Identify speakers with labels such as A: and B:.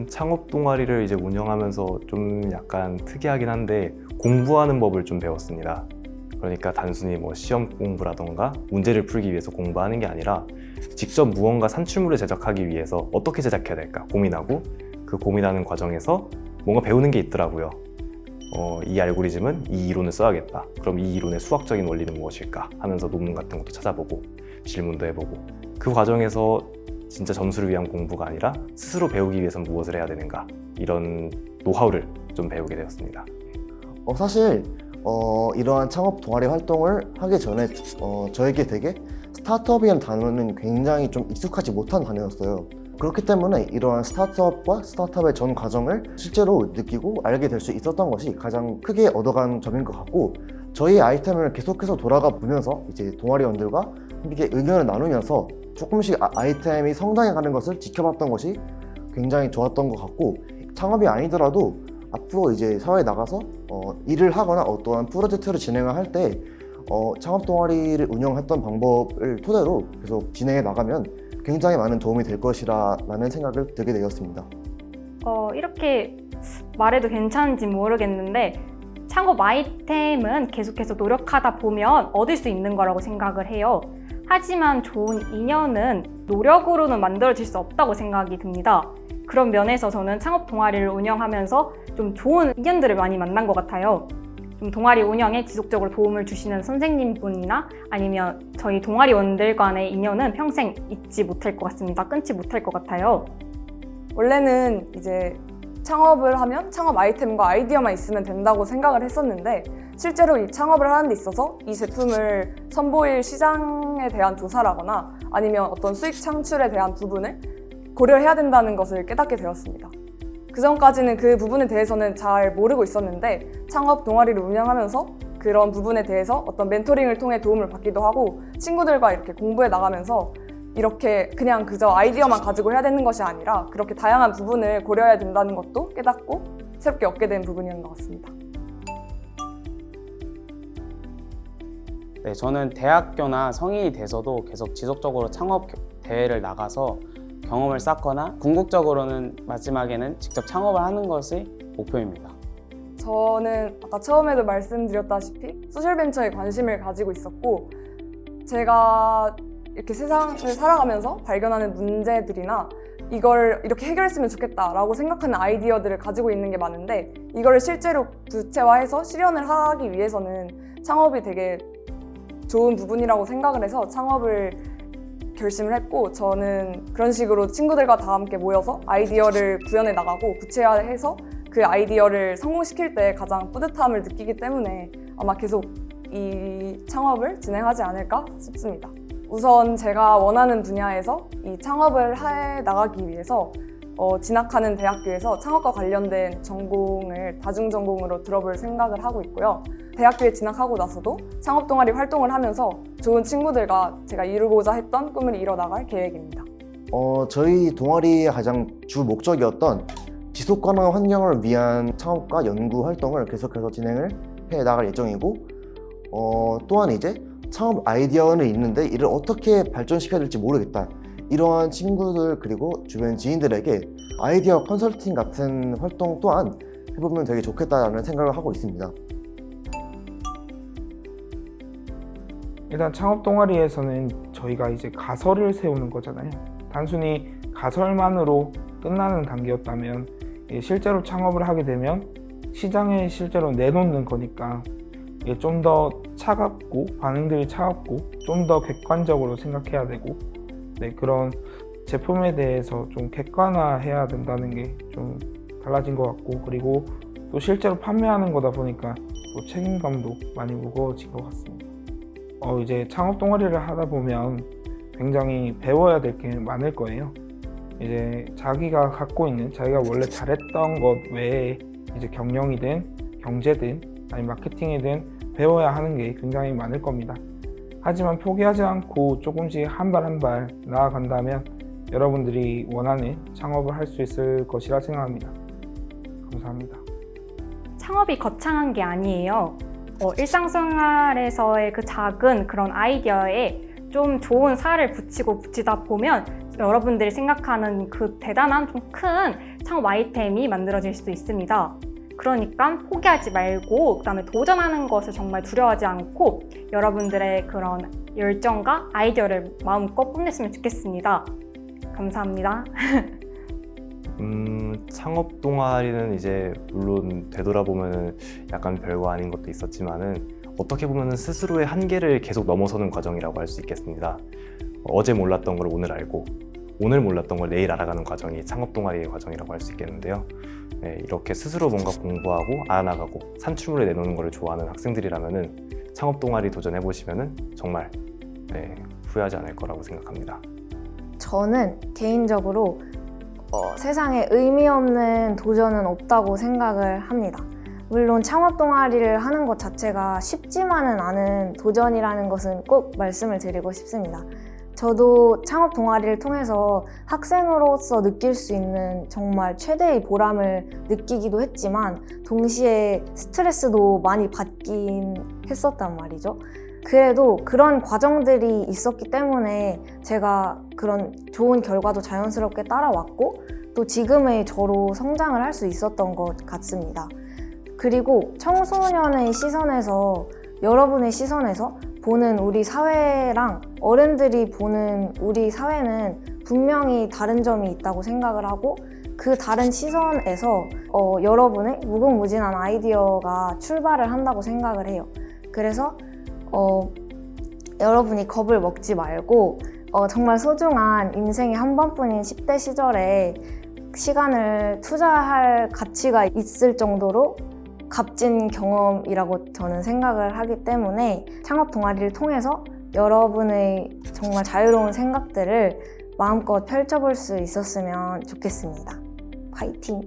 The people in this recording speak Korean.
A: 창업 동아리를 이제 운영하면서 좀 약간 특이하긴 한데 공부하는 법을 좀 배웠습니다. 그러니까 단순히 뭐 시험 공부라던가 문제를 풀기 위해서 공부하는 게 아니라 직접 무언가 산출물을 제작하기 위해서 어떻게 제작해야 될까 고민하고 그 고민하는 과정에서 뭔가 배우는 게 있더라고요. 이 알고리즘은 이 이론을 써야겠다. 그럼 이 이론의 수학적인 원리는 무엇일까 하면서 논문 같은 것도 찾아보고 질문도 해보고 그 과정에서 진짜 점수를 위한 공부가 아니라 스스로 배우기 위해선 무엇을 해야 되는가 이런 노하우를 좀 배우게 되었습니다.
B: 사실 이러한 창업 동아리 활동을 하기 전에 저에게 되게 스타트업이라는 단어는 굉장히 좀 익숙하지 못한 단어였어요. 그렇기 때문에 이러한 스타트업과 스타트업의 전 과정을 실제로 느끼고 알게 될 수 있었던 것이 가장 크게 얻어간 점인 것 같고, 저희 아이템을 계속해서 돌아가 보면서 이제 동아리원들과 함께 의견을 나누면서 조금씩 아이템이 성장해가는 것을 지켜봤던 것이 굉장히 좋았던 것 같고, 창업이 아니더라도 앞으로 이제 사회에 나가서 일을 하거나 어떠한 프로젝트를 진행할 때 창업 동아리를 운영했던 방법을 토대로 계속 진행해 나가면 굉장히 많은 도움이 될 것이라는 생각을 들게 되었습니다.
C: 이렇게 말해도 괜찮은지 모르겠는데 창업 아이템은 계속해서 노력하다 보면 얻을 수 있는 거라고 생각을 해요. 하지만 좋은 인연은 노력으로는 만들어질 수 없다고 생각이 듭니다. 그런 면에서 저는 창업 동아리를 운영하면서 좀 좋은 인연들을 많이 만난 것 같아요. 좀 동아리 운영에 지속적으로 도움을 주시는 선생님분이나 아니면 저희 동아리원들 간의 인연은 평생 잊지 못할 것 같습니다. 끊지 못할 것 같아요.
D: 원래는 이제 창업을 하면 창업 아이템과 아이디어만 있으면 된다고 생각을 했었는데, 실제로 이 창업을 하는 데 있어서 이 제품을 선보일 시장에 대한 조사라거나 아니면 어떤 수익 창출에 대한 부분을 고려해야 된다는 것을 깨닫게 되었습니다. 그 전까지는 그 부분에 대해서는 잘 모르고 있었는데 창업 동아리를 운영하면서 그런 부분에 대해서 어떤 멘토링을 통해 도움을 받기도 하고, 친구들과 이렇게 공부해 나가면서 이렇게 그냥 그저 아이디어만 가지고 해야 되는 것이 아니라 그렇게 다양한 부분을 고려해야 된다는 것도 깨닫고 새롭게 얻게 된 부분이었던 것 같습니다.
E: 네, 저는 대학교나 성인이 돼서도 계속 지속적으로 창업 대회를 나가서 경험을 쌓거나 궁극적으로는 마지막에는 직접 창업을 하는 것이 목표입니다.
D: 저는 아까 처음에도 말씀드렸다시피 소셜벤처에 관심을 가지고 있었고, 제가 이렇게 세상을 살아가면서 발견하는 문제들이나 이걸 이렇게 해결했으면 좋겠다라고 생각하는 아이디어들을 가지고 있는 게 많은데, 이걸 실제로 구체화해서 실현을 하기 위해서는 창업이 되게 좋은 부분이라고 생각을 해서 창업을 결심을 했고, 저는 그런 식으로 친구들과 다 함께 모여서 아이디어를 구현해 나가고 구체화해서 그 아이디어를 성공시킬 때 가장 뿌듯함을 느끼기 때문에 아마 계속 이 창업을 진행하지 않을까 싶습니다. 우선 제가 원하는 분야에서 이 창업을 해 나가기 위해서 진학하는 대학교에서 창업과 관련된 전공을 다중전공으로 들어볼 생각을 하고 있고요. 대학교에 진학하고 나서도 창업 동아리 활동을 하면서 좋은 친구들과 제가 이루고자 했던 꿈을 이뤄 나갈 계획입니다.
B: 저희 동아리의 가장 주 목적이었던 지속 가능한 환경을 위한 창업과 연구 활동을 계속해서 진행을 해 나갈 예정이고, 또한 이제 창업 아이디어는 있는데 이를 어떻게 발전시켜야 될지 모르겠다, 이러한 친구들 그리고 주변 지인들에게 아이디어 컨설팅 같은 활동 또한 해보면 되게 좋겠다라는 생각을 하고 있습니다.
F: 일단 창업 동아리에서는 저희가 이제 가설을 세우는 거잖아요. 단순히 가설만으로 끝나는 단계였다면 실제로 창업을 하게 되면 시장에 실제로 내놓는 거니까 좀 더 차갑고 반응들이 차갑고 좀 더 객관적으로 생각해야 되고, 그런 제품에 대해서 좀 객관화해야 된다는 게 좀 달라진 것 같고, 그리고 또 실제로 판매하는 거다 보니까 또 책임감도 많이 무거워진 것 같습니다. 이제 창업 동아리를 하다 보면 굉장히 배워야 될 게 많을 거예요. 이제 자기가 갖고 있는, 자기가 원래 잘했던 것 외에 이제 경영이든 경제든 아니 마케팅이든 배워야 하는 게 굉장히 많을 겁니다. 하지만 포기하지 않고 조금씩 한 발 한 발 나아간다면 여러분들이 원하는 창업을 할 수 있을 것이라 생각합니다. 감사합니다.
C: 창업이 거창한 게 아니에요. 일상생활에서의 그 작은 그런 아이디어에 좀 좋은 살을 붙이고 붙이다 보면 여러분들이 생각하는 그 대단한 좀 큰 창업 아이템이 만들어질 수 있습니다. 그러니까 포기하지 말고 그다음에 도전하는 것을 정말 두려워하지 않고 여러분들의 그런 열정과 아이디어를 마음껏 뽐냈으면 좋겠습니다. 감사합니다.
A: 창업 동아리는 이제 물론 되돌아보면 약간 별거 아닌 것도 있었지만은 어떻게 보면 스스로의 한계를 계속 넘어서는 과정이라고 할 수 있겠습니다. 어제 몰랐던 걸 오늘 알고 오늘 몰랐던 걸 내일 알아가는 과정이 창업 동아리의 과정이라고 할 수 있겠는데요. 네, 이렇게 스스로 뭔가 공부하고 알아나가고 산출물에 내놓는 것을 좋아하는 학생들이라면은 창업 동아리 도전해 보시면은 정말 후회하지 않을 거라고 생각합니다.
G: 저는 개인적으로 세상에 의미 없는 도전은 없다고 생각을 합니다. 물론 창업 동아리를 하는 것 자체가 쉽지만은 않은 도전이라는 것은 꼭 말씀을 드리고 싶습니다. 저도 창업 동아리를 통해서 학생으로서 느낄 수 있는 정말 최대의 보람을 느끼기도 했지만 동시에 스트레스도 많이 받긴 했었단 말이죠. 그래도 그런 과정들이 있었기 때문에 제가 그런 좋은 결과도 자연스럽게 따라왔고 또 지금의 저로 성장을 할 수 있었던 것 같습니다. 그리고 청소년의 시선에서 여러분의 시선에서 보는 우리 사회랑 어른들이 보는 우리 사회는 분명히 다른 점이 있다고 생각을 하고 그 다른 시선에서 여러분의 무궁무진한 아이디어가 출발을 한다고 생각을 해요. 그래서 여러분이 겁을 먹지 말고 정말 소중한 인생의 한 번뿐인 10대 시절에 시간을 투자할 가치가 있을 정도로 값진 경험이라고 저는 생각을 하기 때문에 창업 동아리를 통해서 여러분의 정말 자유로운 생각들을 마음껏 펼쳐볼 수 있었으면 좋겠습니다. 파이팅!